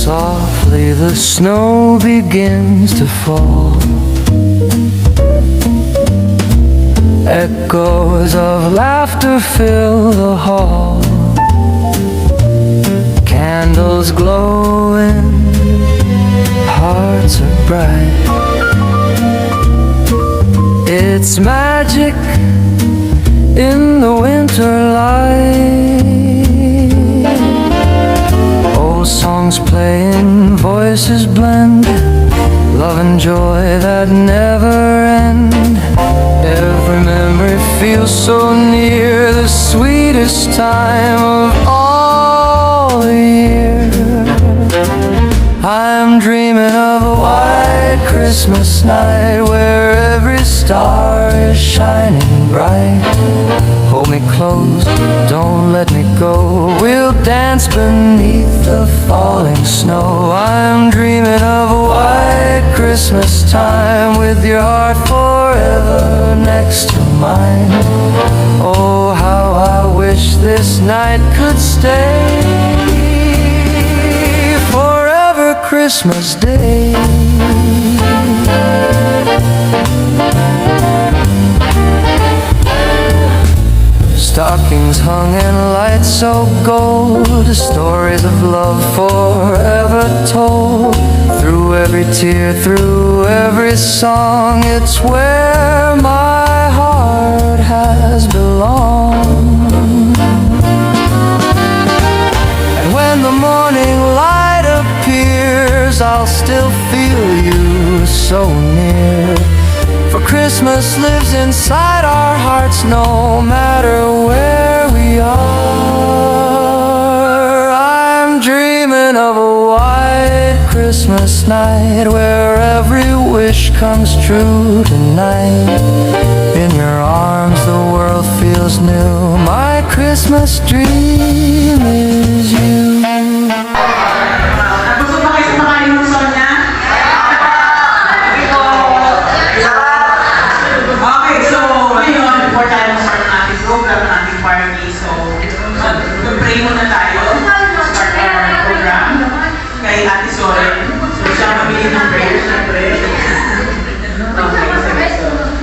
Softly the snow begins to fall. Echoes of laughter fill the hall. Candles glowing, hearts are bright. It's magic in the winter light. Old songs playing, voices blend, love and joy that never end. Every memory feels so near, the sweetest time of all the year. I'm dreaming of a white Christmas night where every star is shining bright. Hold me close, don't let me go. We'll dance beneath the falling snow. I'm dreaming of a white Christmas time with your heart forever next to mine. Oh, how I wish this night could stay forever Christmas Day. Stockings hung in lights so gold, stories of love forever told. Through every tear, through every song, it's where my heart has belonged. And when the morning light appears, I'll still feel you so near. For Christmas lives inside our hearts no matter where we are. I'm dreaming of a white Christmas night where every wish comes true tonight. In your arms the world feels new. My Christmas dream is you.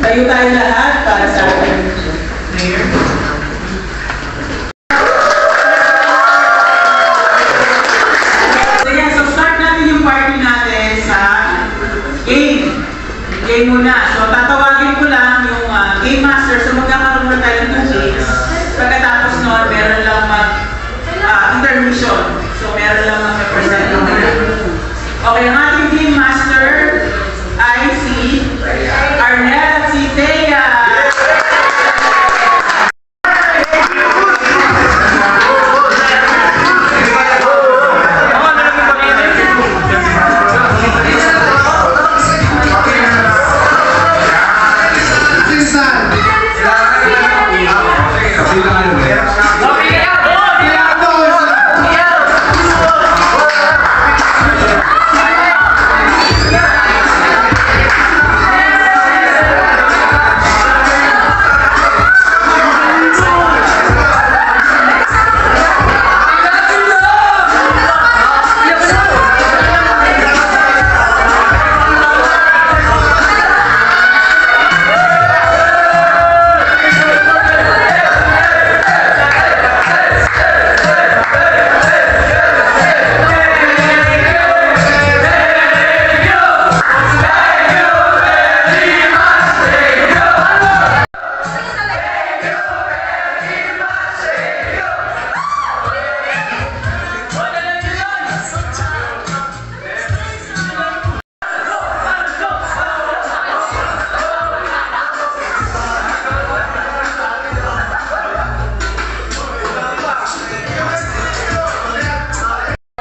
Tayo tayo lahat para sa ating prayer. So start natin yung party natin sa game. Game muna. So tatawagin ko lang yung game master. So magkakaroon na tayo ng games. Pagkatapos noon, meron lang intermission. So meron lang mag-represent ng okay, ang ating game master ay si Arnel at si Thea.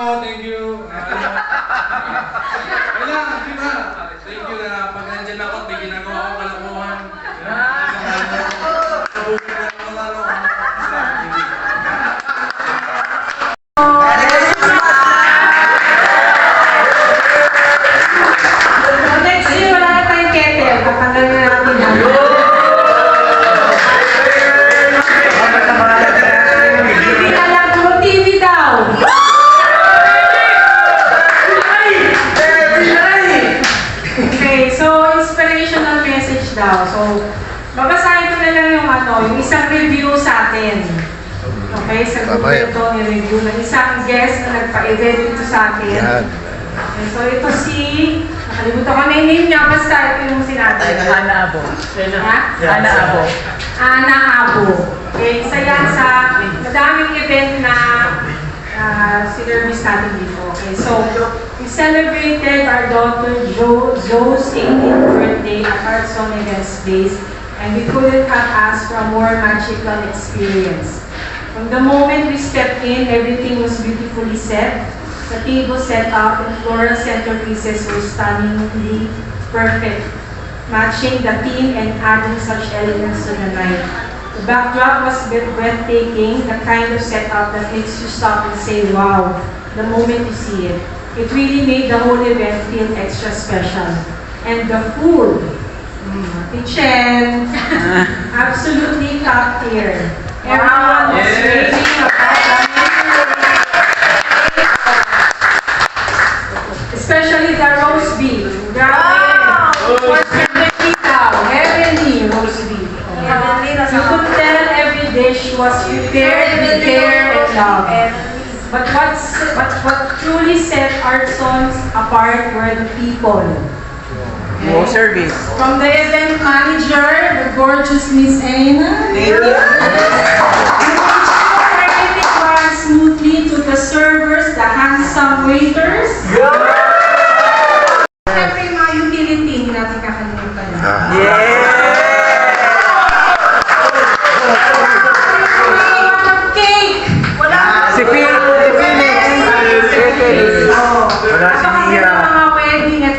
Thank you. Wala, di ba? Thank you na pag nandyan ako, may ginagawa akong kalokohan. yung isang review sa atin. Okay, sa grupo Tama yan. ito, i-review ng isang guest na nagpa-event dito sa atin. Yan. Okay, so ito si, nakalimutan ko na yung name niya, basta ito yung sinabi. Ana Abo. Ha? Ana Abo. Ana Abo. Okay, isa yan sa madaming event na sinervice natin dito. Okay, so we celebrated our daughter Joe's 18th birthday at Artson Events Space, and we couldn't have asked for a more magical experience. From the moment we stepped in, everything was beautifully set. The table set up and floral centerpieces were stunningly perfect, matching the theme and adding such elegance to the night. The backdrop was breathtaking, the kind of setup that makes you stop and say, wow, the moment you see it. It really made the whole event feel extra special. And the food, kitchen, absolutely top tier. Everyone was Yes. raving about the especially the roast beef. Grabe! For 70 tao, heavenly roast beef. You could tell every dish was prepared with care and love. But what truly set Artsons apart were the people. Wow service. From the event manager, the gorgeous Miss Aina. Everything ran smoothly to the servers, the handsome waiters. Siyempre yung mga utility, hindi natin kakalimutan. Cake! Si Phil. Wala si Mia. Mga wedding at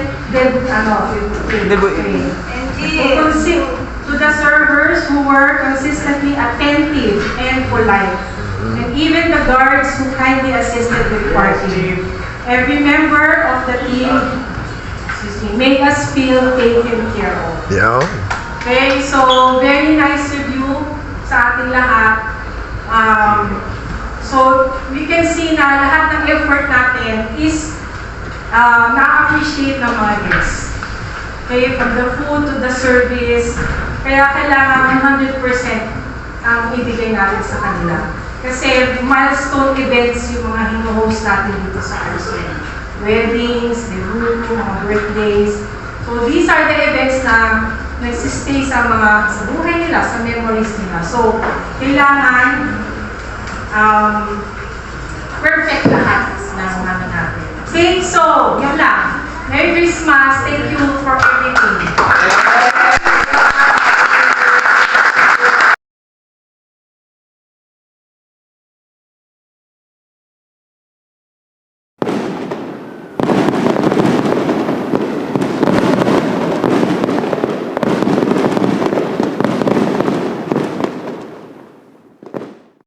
to the servers who were consistently attentive and polite. And even the guards who kindly assisted with party. Every member of the team, made us feel taken care of. Yan. Okay, so very nice review sa ating lahat. So we can see na lahat ng effort natin is na-appreciate ng mga guests. Okay, from the food to the service. Kaya kailangan 100% ang ibigay natin sa kanila. Kasi milestone events yung mga hino-host natin dito sa Arson. Weddings, debut, mga birthdays. So these are the events na nagsistay sa buhay nila, sa memories nila. So kailangan perfect lahat ng mga natin. Okay, so yun lang. Merry Christmas. Thank you for everything.